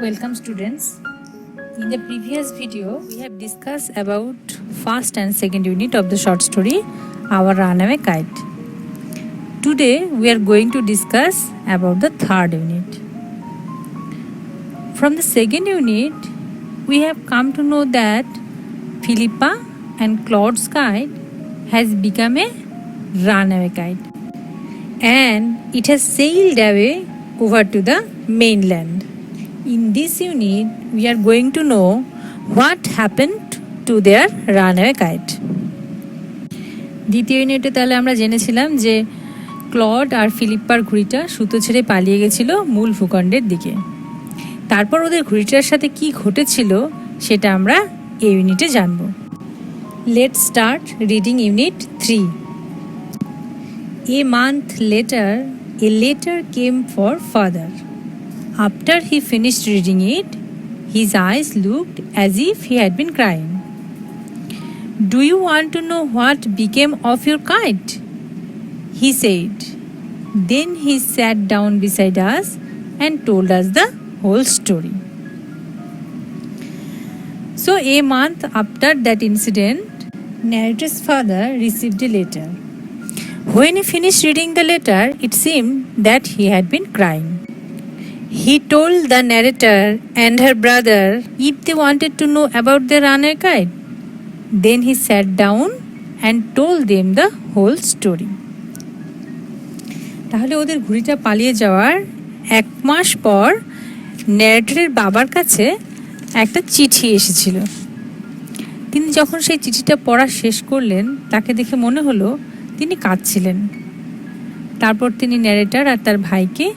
Welcome students. In the previous video we have discussed about first and second unit of the short story Our Runaway Kite. Today we are going to discuss about the third unit. From the second unit we have come to know that Philippa and Claude's kite has become a runaway kite and it has sailed away over to the mainland. In this unit, we are going to know what happened to their runaway kite. দ্বিতীয় ইউনিটে তাহলে আমরা জেনেছিলাম যে clod আর ফিলিপ্পার ঘুড়িটা সুতো ছেড়ে পালিয়ে গেছিল মূল ভূখণ্ডের দিকে। তারপর ওদের ঘুড়িটার সাথে কি ঘটেছিল সেটা আমরা এই ইউনিটে জানব। Let's start reading unit 3। A month later, a letter came for father. After he finished reading it, his eyes looked as if he had been crying. Do you want to know what became of your kite? He said. Then he sat down beside us and told us the whole story. So a month after that incident, narrator's father received a letter. When he finished reading the letter, it seemed that he had been crying. He told the narrator and her brother if they wanted to know about their runaway kite. Then he sat down and told them the whole story. তাহলে ওদের ঘুড়িটা পালিয়ে যাওয়ার এক মাস পর ন্যারেটরের বাবার কাছে একটা চিঠি এসেছিল। তিনি যখন সেই চিঠিটা পড়া শেষ করলেন তাকে দেখে মনে হলো তিনি কাঁদছিলেন। তারপর তিনি ন্যারেটর আর তার ভাইকে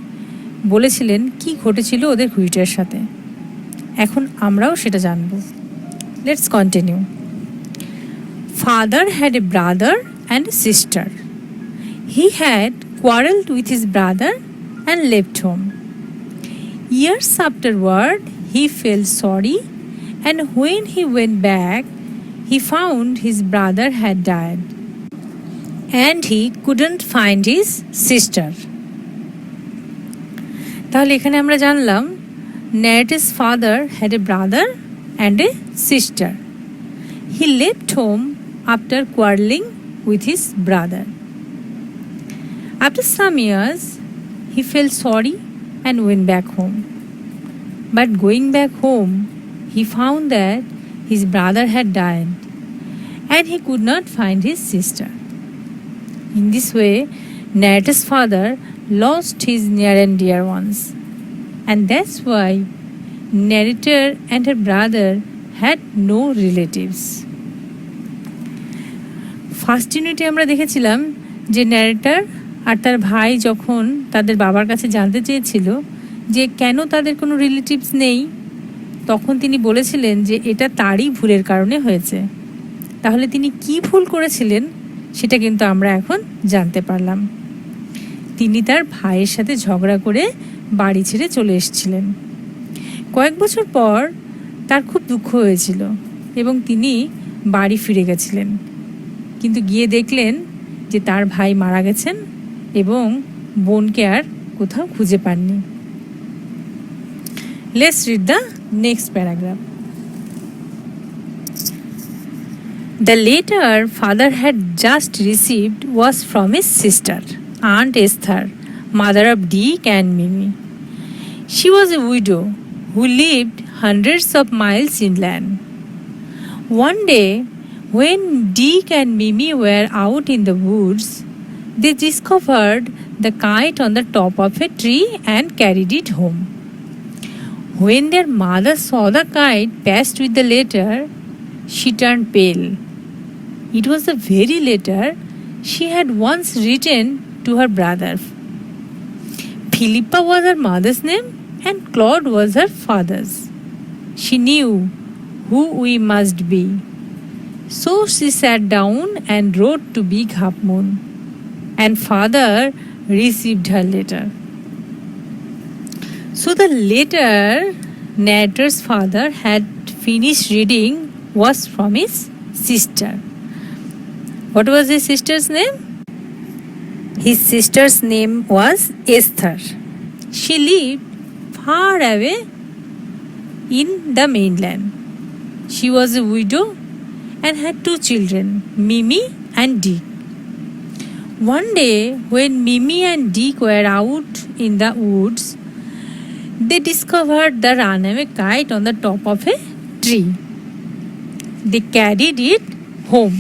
বলেছিলেন কি ঘটেছিল ওদের ঘুড়িটার সাথে। এখন আমরাও সেটা জানব। Let's continue. Father had a brother and a sister. He had quarreled with his brother and left home. Years afterward, he felt sorry, and when he went back, he found his brother had died, and he couldn't find his sister. তাহলে এখানে আমরা জানলাম narrator's father had a brother and a sister. He left home after quarreling with his brother. After some years, he felt sorry and went back home. But going back home, he found that his brother had died and he could not find his sister. In this way, narrator's father lost his near and dear ones, and that's why narrator and her brother had no relatives. First ইউনিটে আমরা দেখেছিলাম যে narrator আর তার ভাই যখন তাদের বাবার কাছে জানতে চেয়েছিল যে কেন তাদের কোনো রিলেটিভস নেই, তখন তিনি বলেছিলেন যে এটা তারই ভুলের কারণে হয়েছে। তাহলে তিনি কি ভুল করেছিলেন সেটা কিন্তু আমরা এখন জানতে পারলাম। তিনি তার ভাইয়ের সাথে ঝগড়া করে বাড়ি ছেড়ে চলে এসেছিলেন। কয়েক বছর পর তার খুব দুঃখ হয়েছিল এবং তিনি বাড়ি ফিরে গেছিলেন, কিন্তু গিয়ে দেখলেন যে তার ভাই মারা গেছেন এবং বোনকে আর কোথাও খুঁজে পাননি। Let's read the next paragraph. The letter father had just received was from his sister, Aunt Esther, mother of Dick and Mimi. She was a widow who lived hundreds of miles inland. One day, when Dick and Mimi were out in the woods, they discovered the kite on the top of a tree and carried it home. When their mother saw the kite passed with the letter, she turned pale. It was the very letter she had once written to her brother. Philippa was her mother's name and Claude was her father's. She knew who we must be. So she sat down and wrote to Big Half Moon, and father received her letter. So the letter narrator's father had finished reading was from his sister. What was his sister's name? His sister's name was Esther. She lived far away in the mainland. She was a widow and had 2 children, Mimi and Dick. One day, when Mimi and Dick were out in the woods, they discovered the runaway kite on the top of a tree. They carried it home.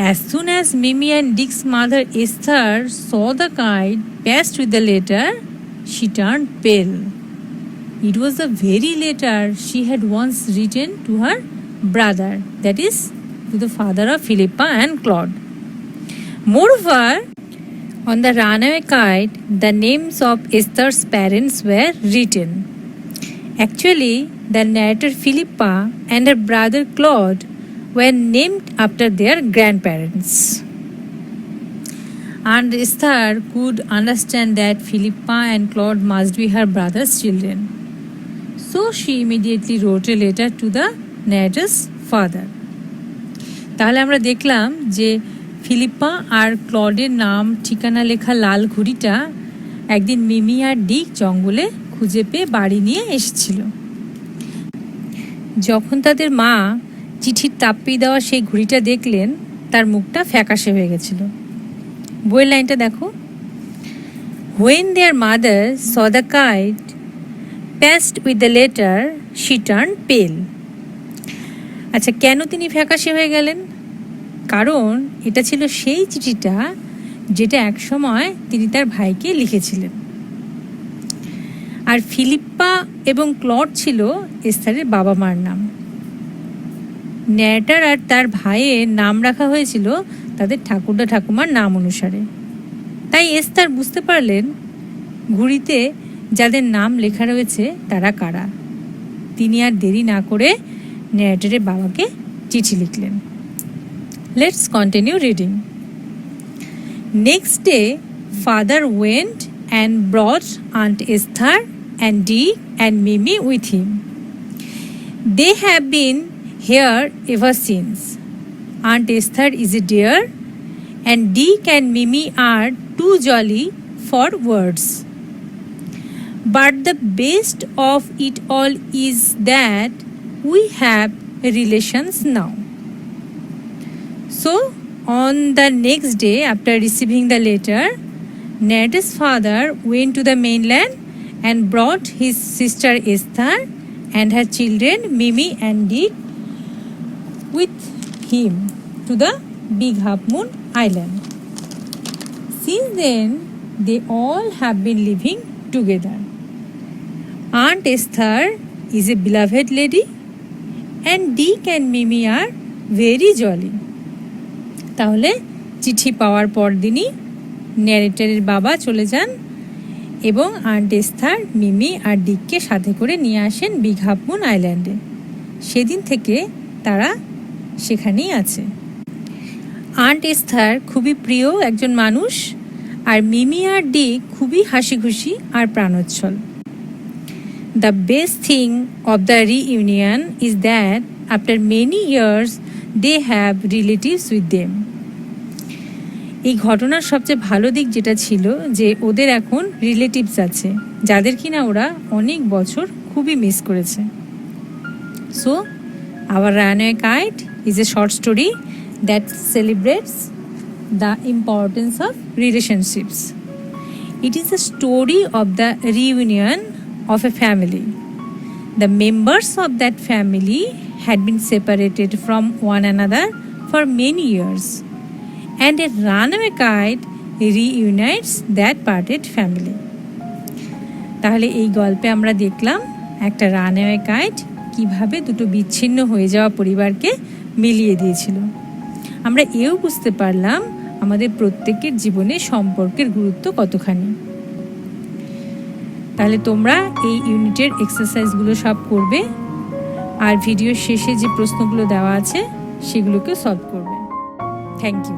As soon as Mimi and Dick's mother Esther saw the kite passed with the letter, she turned pale. It was the very letter she had once written to her brother, that is, to the father of Philippa and Claude. Moreover, on the runaway kite, the names of Esther's parents were written. Actually, the narrator Philippa and her brother Claude were named after their grandparents. And Esther could understand that Philippa and Claude must be her brother's children. So she immediately wrote a letter to the narrator's father. তাহলে আমরা দেখলাম যে Philippa আর ক্লডের নাম ঠিকানা লেখা লাল ঘুড়িটা একদিন মিমি আর ডিক জঙ্গলে খুঁজে পেয়ে বাড়ি নিয়ে এসেছিল। যখন তাদের মা চিঠির তাপ্পি দেওয়া সেই ঘুড়িটা দেখলেন, তার মুখটা ফ্যাকাশে হয়ে গেছিল। বইয়ের লাইনটা দেখো, When their mother saw the kite passed with the letter, she turned pale. আচ্ছা, কেন তিনি ফ্যাকাশে হয়ে গেলেন? কারণ এটা ছিল সেই চিঠিটা যেটা একসময় তিনি তার ভাইকে লিখেছিলেন। আর ফিলিপ্পা এবং ক্লড ছিল এস্থারের বাবা মার নাম। ন্যারেটার আর তার ভাইয়ের নাম রাখা হয়েছিল তাদের ঠাকুরদা ঠাকুমার নাম অনুসারে। তাই এস্থার বুঝতে পারলেন ঘুড়িতে যাদের নাম লেখা রয়েছে তারা কারা। তিনি আর দেরি না করে ন্যারেটারের বাবাকে চিঠি লিখলেন। Let's continue reading. Next day, father went and brought Aunt Esther and Dick and Mimi with him. They have been here ever since. Aunt Esther is a dear, and Dick and Mimi are too jolly for words. But the best of it all is that we have relations now. So, on the next day after receiving the letter, Ned's father went to the mainland and brought his sister Esther and her children Mimi and Dick with him to the Big Half Moon Island. Since then, they all have been living together. Aunt Esther is a beloved lady, and Dick and Mimi are very jolly. তাহলে চিঠি পাওয়ার পরদিনই ন্যারেটরের বাবা চলে যান এবং aunt Esther, মিমি আর ডিককে সাথে করে নিয়ে আসেন বিগ হাফ মুন আইল্যান্ডে। সেদিন থেকে তারা সেখানেই আছে। আন্ট এস্থার খুবই প্রিয় একজন মানুষ, আর মিমি আর ডিক খুবই হাসি খুশি আর প্রাণোচ্ছল। The best thing of the reunion is that after many years they have relatives with them. এই ঘটনার সবচেয়ে ভালো দিক যেটা ছিল যে ওদের এখন রিলেটিভস আছে, যাদের কিনা ওরা অনেক বছর খুবই মিস করেছে। So our runaway kite is a short story that celebrates the importance of relationships. It is a story of the reunion of a family. The members of that family had been separated from one another for many years, and a runaway kite reunites that parted family. তাহলে এই গল্পে আমরা দেখলাম একটা runway kite কিভাবে দুটো বিচ্ছিন্ন হয়ে যাওয়া পরিবারকে মিলিয়ে দিয়েছিল। আমরা এও বুঝতে পারলাম আমাদের প্রত্যেকের জীবনে সম্পর্কের গুরুত্ব কতখানি। তাহলে তোমরা এই ইউনিটের এক্সারসাইজগুলো সব করবে, আর ভিডিওর শেষে যে প্রশ্নগুলো দেওয়া আছে সেগুলোকে সলভ করবে। Thank you.